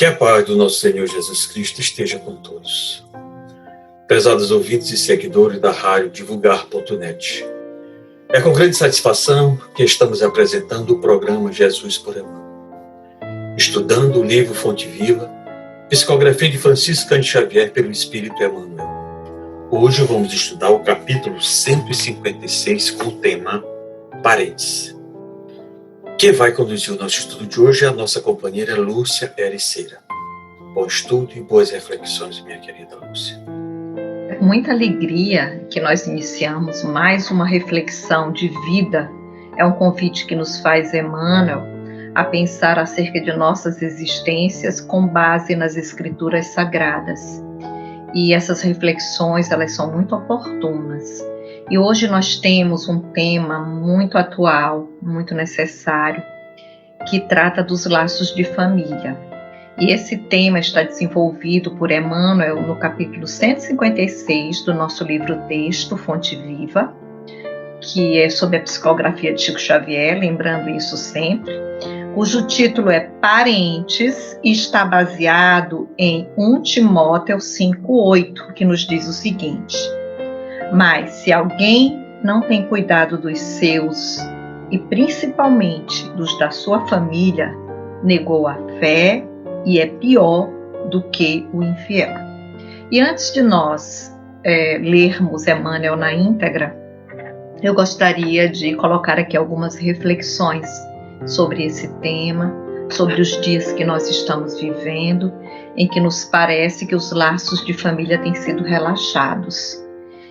Que a paz do nosso Senhor Jesus Cristo esteja com todos. Prezados ouvintes e seguidores da rádio divulgar.net. É com grande satisfação que estamos apresentando o programa Jesus por Emmanuel, estudando o livro Fonte Viva, psicografia de Francisco Cândido Xavier pelo Espírito Emmanuel. Hoje vamos estudar o capítulo 156 com o tema Parentes. Quem vai conduzir o nosso estudo de hoje é a nossa companheira Lúcia Ericeira. Bom estudo e boas reflexões, minha querida Lúcia. Com muita alegria que nós iniciamos mais uma reflexão de vida. É um convite que nos faz Emmanuel a pensar acerca de nossas existências com base nas Escrituras Sagradas. E essas reflexões, elas são muito oportunas. E hoje nós temos um tema muito atual, muito necessário, que trata dos laços de família. E esse tema está desenvolvido por Emmanuel no capítulo 156 do nosso livro-texto, Fonte Viva, que é sobre a psicografia de Chico Xavier, lembrando isso sempre, cujo título é Parentes e está baseado em 1 Timóteo 5,8, que nos diz o seguinte: mas se alguém não tem cuidado dos seus, e principalmente dos da sua família, negou a fé e é pior do que o infiel. E antes de nós lermos Emmanuel na íntegra, eu gostaria de colocar aqui algumas reflexões sobre esse tema, sobre os dias que nós estamos vivendo, em que nos parece que os laços de família têm sido relaxados.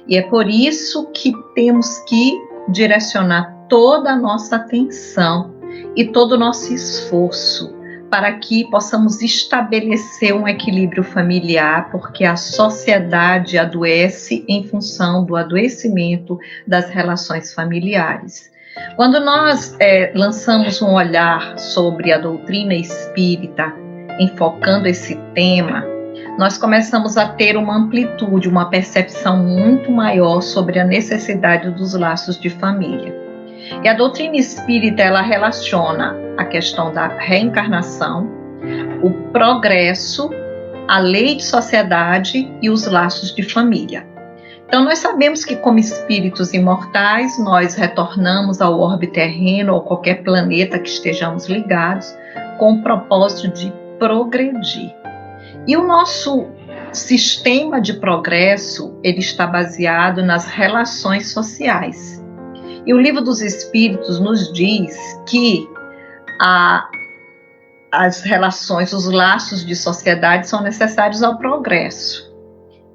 E é por isso que temos que direcionar toda a nossa atenção e todo o nosso esforço para que possamos estabelecer um equilíbrio familiar, porque a sociedade adoece em função do adoecimento das relações familiares. Quando nós lançamos um olhar sobre a doutrina espírita, enfocando esse tema, nós começamos a ter uma amplitude, uma percepção muito maior sobre a necessidade dos laços de família. E a doutrina espírita, ela relaciona a questão da reencarnação, o progresso, a lei de sociedade e os laços de família. Então, nós sabemos que, como espíritos imortais, nós retornamos ao orbe terreno ou qualquer planeta que estejamos ligados com o propósito de progredir. E o nosso sistema de progresso, ele está baseado nas relações sociais. E o Livro dos Espíritos nos diz que as relações, os laços de sociedade são necessários ao progresso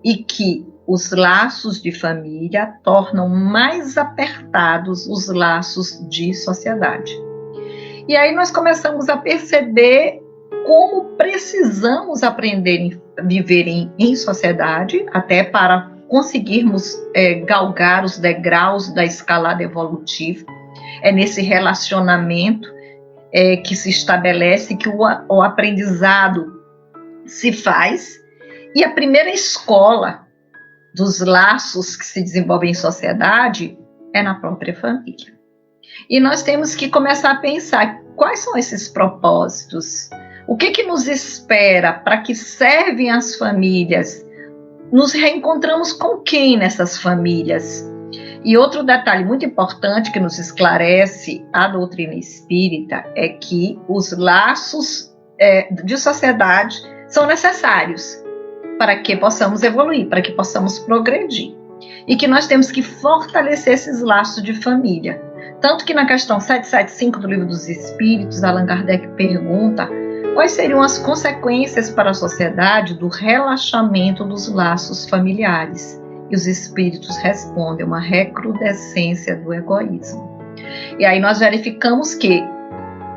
e que os laços de família tornam mais apertados os laços de sociedade. E aí nós começamos a perceber como precisamos aprender a viver em sociedade, até para conseguirmos galgar os degraus da escalada evolutiva. É nesse relacionamento que se estabelece que o aprendizado se faz, e a primeira escola dos laços que se desenvolvem em sociedade é na própria família. E nós temos que começar a pensar quais são esses propósitos. O que nos espera? Para que servem as famílias? Nos reencontramos com quem nessas famílias? E outro detalhe muito importante que nos esclarece a doutrina espírita é que os laços de sociedade são necessários para que possamos evoluir, para que possamos progredir. E que nós temos que fortalecer esses laços de família. Tanto que na questão 775 do Livro dos Espíritos, Allan Kardec pergunta quais seriam as consequências para a sociedade do relaxamento dos laços familiares. E os espíritos respondem: uma recrudescência do egoísmo. E aí nós verificamos que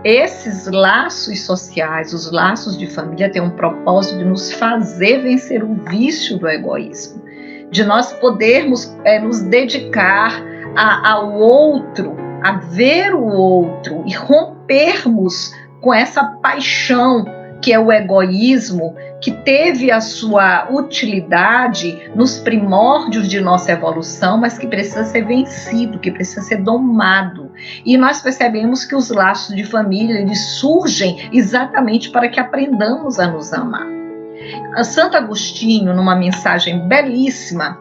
esses laços sociais, os laços de família, têm um propósito de nos fazer vencer o vício do egoísmo, de nós podermos nos dedicar ao outro, a ver o outro e rompermos com essa paixão que é o egoísmo, que teve a sua utilidade nos primórdios de nossa evolução, mas que precisa ser vencido, que precisa ser domado, E nós percebemos que os laços de família, eles surgem exatamente para que aprendamos a nos amar. Santo Agostinho, numa mensagem belíssima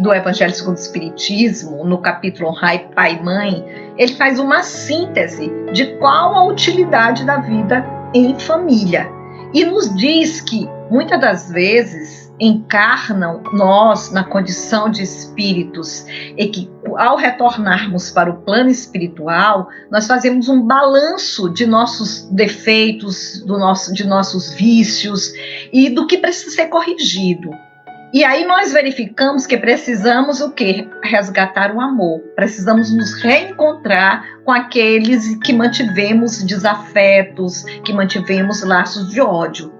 do Evangelho segundo o Espiritismo, no capítulo Honrai Pai e Mãe, ele faz uma síntese de qual a utilidade da vida em família. E nos diz que, muitas das vezes, encarnam nós na condição de espíritos e que, ao retornarmos para o plano espiritual, nós fazemos um balanço de nossos defeitos, de nossos vícios e do que precisa ser corrigido. E aí nós verificamos que precisamos o quê? Resgatar o amor. Precisamos nos reencontrar com aqueles que mantivemos desafetos, que mantivemos laços de ódio.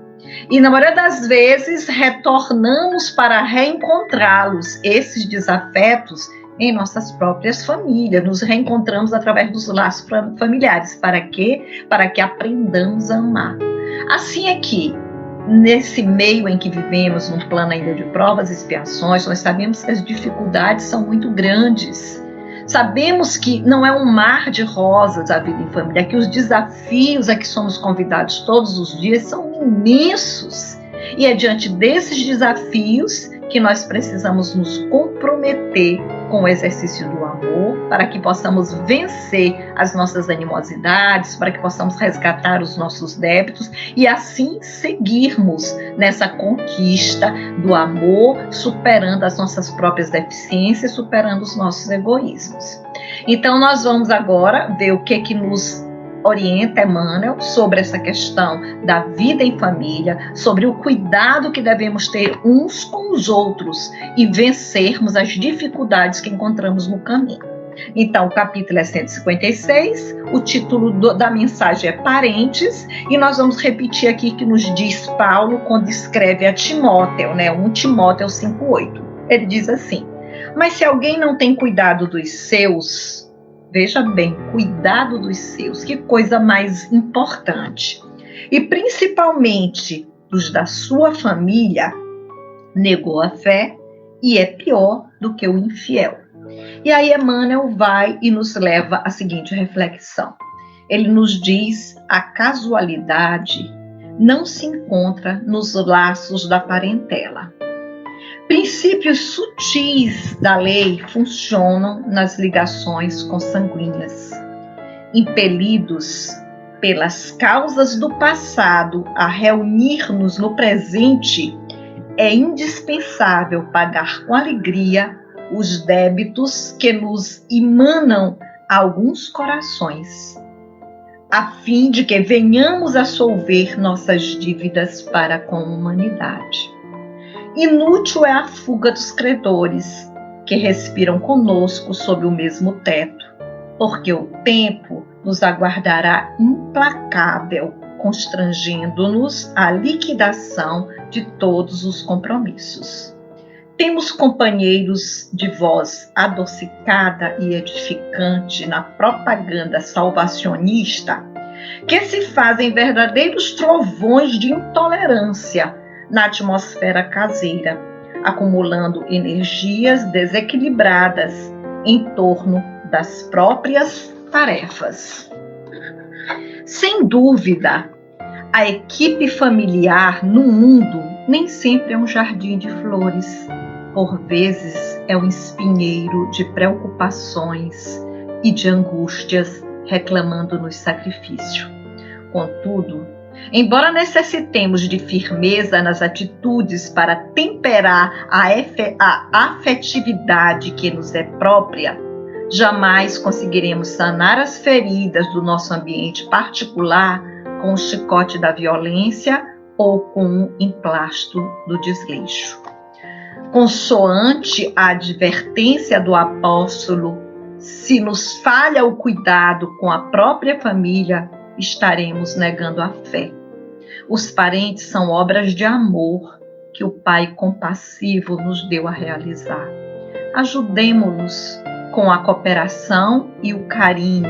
E na maioria das vezes retornamos para reencontrá-los, esses desafetos, em nossas próprias famílias. Nos reencontramos através dos laços familiares. Para quê? Para que aprendamos a amar. Assim é que, nesse meio em que vivemos, num plano ainda de provas e expiações, nós sabemos que as dificuldades são muito grandes. Sabemos que não é um mar de rosas a vida em família, que os desafios a que somos convidados todos os dias são imensos. E é diante desses desafios que nós precisamos nos comprometer com o exercício do amor, para que possamos vencer as nossas animosidades, para que possamos resgatar os nossos débitos e assim seguirmos nessa conquista do amor, superando as nossas próprias deficiências, superando os nossos egoísmos. Então nós vamos agora ver o que nos orienta Emmanuel sobre essa questão da vida em família, sobre o cuidado que devemos ter uns com os outros e vencermos as dificuldades que encontramos no caminho. Então, o capítulo é 156, o título da mensagem é Parentes, e nós vamos repetir aqui que nos diz Paulo quando escreve a Timóteo, 1 Timóteo 5,8. Ele diz assim: mas se alguém não tem cuidado dos seus, veja bem, cuidado dos seus, que coisa mais importante. E principalmente dos da sua família, negou a fé e é pior do que o infiel. E aí Emmanuel vai e nos leva à seguinte reflexão. Ele nos diz: a casualidade não se encontra nos laços da parentela. Princípios sutis da lei funcionam nas ligações consanguíneas. Impelidos pelas causas do passado a reunir-nos no presente, é indispensável pagar com alegria os débitos que nos emanam a alguns corações, a fim de que venhamos a solver nossas dívidas para com a humanidade. Inútil é a fuga dos credores, que respiram conosco sob o mesmo teto, porque o tempo nos aguardará implacável, constrangendo-nos à liquidação de todos os compromissos. Temos companheiros de voz adocicada e edificante na propaganda salvacionista, que se fazem verdadeiros trovões de intolerância na atmosfera caseira, acumulando energias desequilibradas em torno das próprias tarefas. Sem dúvida, a equipe familiar no mundo nem sempre é um jardim de flores. Por vezes é um espinheiro de preocupações e de angústias reclamando-nos sacrifício. Contudo, embora necessitemos de firmeza nas atitudes para temperar a afetividade que nos é própria, jamais conseguiremos sanar as feridas do nosso ambiente particular com o chicote da violência ou com o emplasto do desleixo. Consoante a advertência do apóstolo, se nos falha o cuidado com a própria família, estaremos negando a fé. Os parentes são obras de amor que o Pai compassivo nos deu a realizar. Ajudemo-los com a cooperação e o carinho,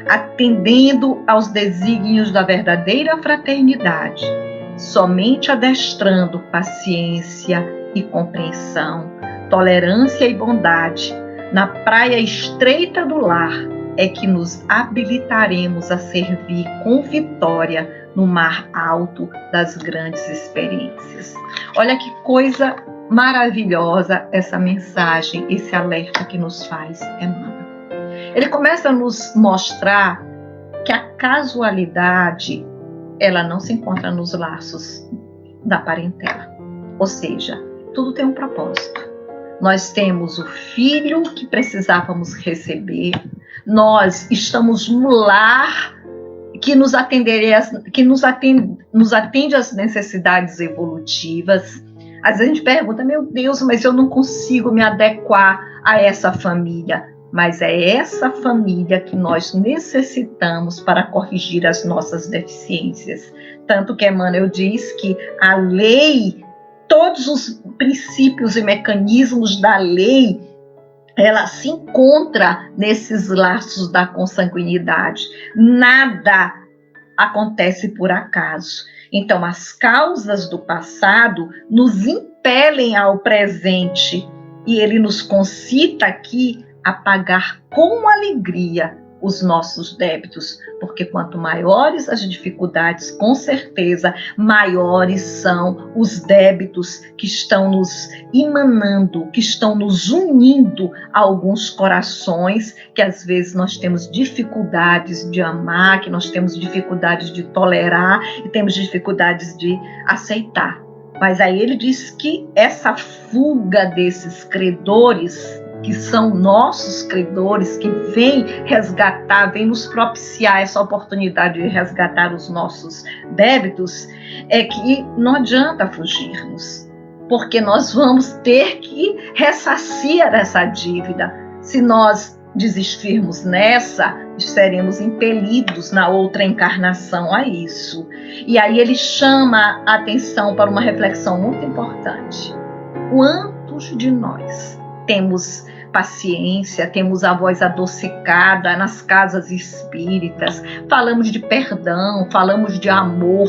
atendendo aos desígnios da verdadeira fraternidade, somente adestrando paciência e compreensão, tolerância e bondade, Na praia estreita do lar é que nos habilitaremos a servir com vitória no mar alto das grandes experiências. Olha que coisa maravilhosa essa mensagem, esse alerta que nos faz Emmanuel. Ele começa a nos mostrar que a casualidade, ela não se encontra nos laços da parentela. Ou seja, tudo tem um propósito. Nós temos o filho que precisávamos receber, nós estamos no lar que nos atende às necessidades evolutivas. Às vezes a gente pergunta, meu Deus, mas eu não consigo me adequar a essa família. Mas é essa família que nós necessitamos para corrigir as nossas deficiências. Tanto que Emmanuel diz que a lei, todos os princípios e mecanismos da lei, ela se encontra nesses laços da consanguinidade. Nada acontece por acaso. Então, as causas do passado nos impelem ao presente e ele nos concita aqui a pagar com alegria os nossos débitos, porque quanto maiores as dificuldades, com certeza, maiores são os débitos que estão nos emanando, que estão nos unindo a alguns corações que às vezes nós temos dificuldades de amar, que nós temos dificuldades de tolerar e temos dificuldades de aceitar. Mas aí ele diz que essa fuga desses credores, que são nossos credores, que vêm resgatar, vêm nos propiciar essa oportunidade de resgatar os nossos débitos, é que não adianta fugirmos, porque nós vamos ter que ressarcir essa dívida. Se nós desistirmos nessa, seremos impelidos na outra encarnação a isso. E aí ele chama a atenção para uma reflexão muito importante. Quantos de nós temos paciência, temos a voz adocicada nas casas espíritas, falamos de perdão, falamos de amor,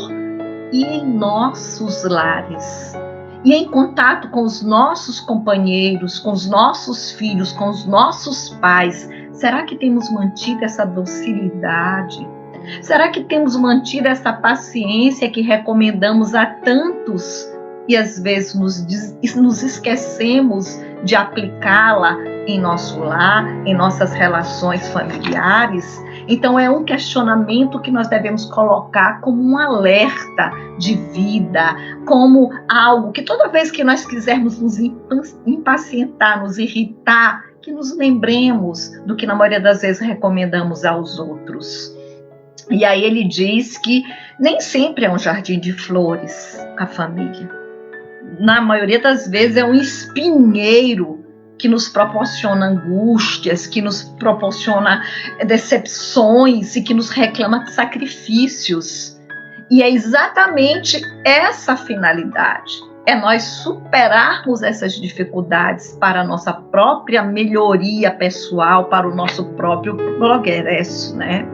e em nossos lares, e em contato com os nossos companheiros, com os nossos filhos, com os nossos pais, será que temos mantido essa docilidade? Será que temos mantido essa paciência que recomendamos a tantos e às vezes nos esquecemos de aplicá-la em nosso lar, em nossas relações familiares? Então é um questionamento que nós devemos colocar como um alerta de vida, como algo que toda vez que nós quisermos nos impacientar, nos irritar, que nos lembremos do que na maioria das vezes recomendamos aos outros. E aí ele diz que nem sempre é um jardim de flores a família. Na maioria das vezes é um espinheiro que nos proporciona angústias, que nos proporciona decepções e que nos reclama de sacrifícios. E é exatamente essa finalidade, é nós superarmos essas dificuldades para a nossa própria melhoria pessoal, para o nosso próprio progresso, né?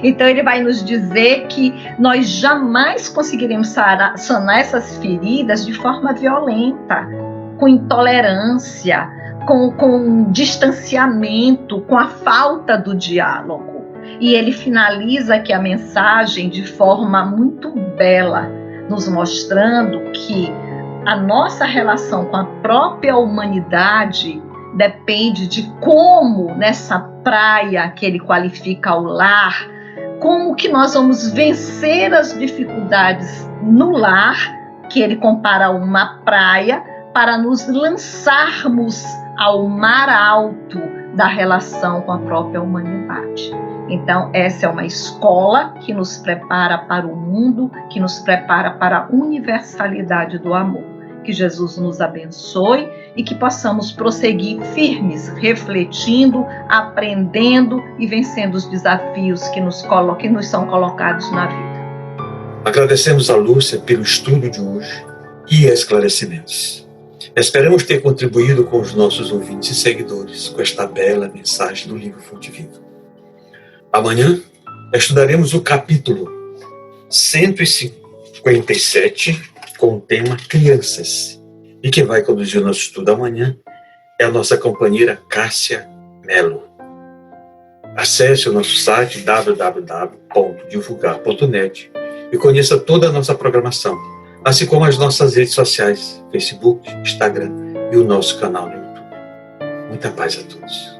Então ele vai nos dizer que nós jamais conseguiremos sanar essas feridas de forma violenta, com intolerância, com distanciamento, com a falta do diálogo. E ele finaliza aqui a mensagem de forma muito bela, nos mostrando que a nossa relação com a própria humanidade depende de como, nessa praia que ele qualifica o lar, como que nós vamos vencer as dificuldades no lar, que ele compara a uma praia, para nos lançarmos ao mar alto da relação com a própria humanidade. Então, essa é uma escola que nos prepara para o mundo, que nos prepara para a universalidade do amor. Que Jesus nos abençoe e que possamos prosseguir firmes, refletindo, aprendendo e vencendo os desafios que nos são colocados na vida. Agradecemos a Lúcia pelo estudo de hoje e esclarecimentos. Esperamos ter contribuído com os nossos ouvintes e seguidores com esta bela mensagem do livro Fonte Viva. Amanhã estudaremos o capítulo 157 com o tema Crianças. E quem vai conduzir o nosso estudo amanhã é a nossa companheira Cássia Mello. Acesse o nosso site www.divulgar.net e conheça toda a nossa programação, assim como as nossas redes sociais, Facebook, Instagram e o nosso canal no YouTube. Muita paz a todos.